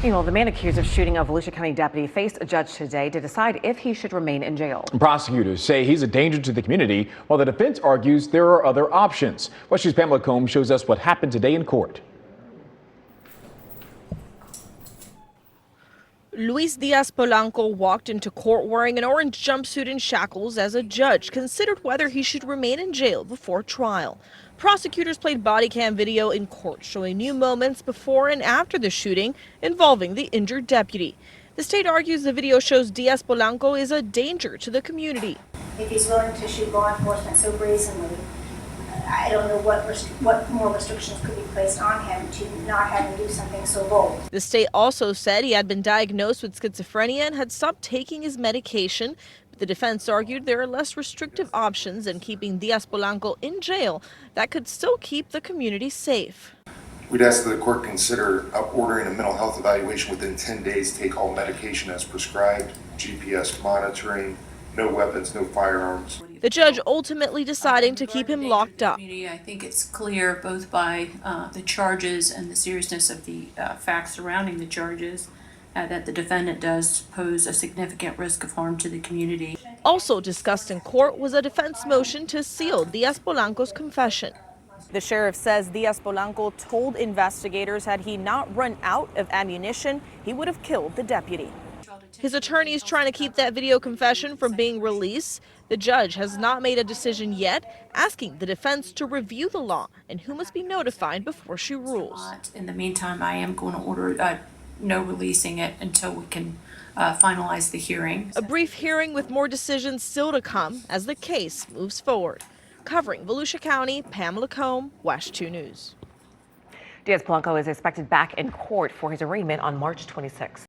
Meanwhile, the man accused of shooting a Volusia County deputy faced a judge today to decide if he should remain in jail. Prosecutors say he's a danger to the community, while the defense argues there are other options. West 2's Pamela Combs shows us what happened today in court. Luis Diaz Polanco walked into court wearing an orange jumpsuit and shackles as a judge considered whether he should remain in jail before trial. Prosecutors played body cam video in court showing new moments before and after the shooting involving the injured deputy. The state argues the video shows Diaz Polanco is a danger to the community. If he's willing to shoot law enforcement so brazenly, I don't know what more restrictions could be placed on him to not have him do something so bold. The state also said he had been diagnosed with schizophrenia and had stopped taking his medication. But the defense argued there are less restrictive options than keeping Diaz Polanco in jail that could still keep the community safe. We'd ask that the court consider ordering a mental health evaluation within 10 days, take all medication as prescribed, GPS monitoring, no weapons, no firearms. The judge ultimately deciding to keep him locked up. I think it's clear both by the charges and the seriousness of the facts surrounding the charges that the defendant does pose a significant risk of harm to the community. Also discussed in court was a defense motion to seal Diaz Polanco's confession. The sheriff says Diaz Polanco told investigators had he not run out of ammunition, he would have killed the deputy. His attorney is trying to keep that video confession from being released. The judge has not made a decision yet, asking the defense to review the law and who must be notified before she rules. In the meantime, I am going to order no releasing it until we can finalize the hearing. A brief hearing with more decisions still to come as the case moves forward. Covering Volusia County, Pamela Combs, WESH 2 News. Diaz Polanco is expected back in court for his arraignment on March 26.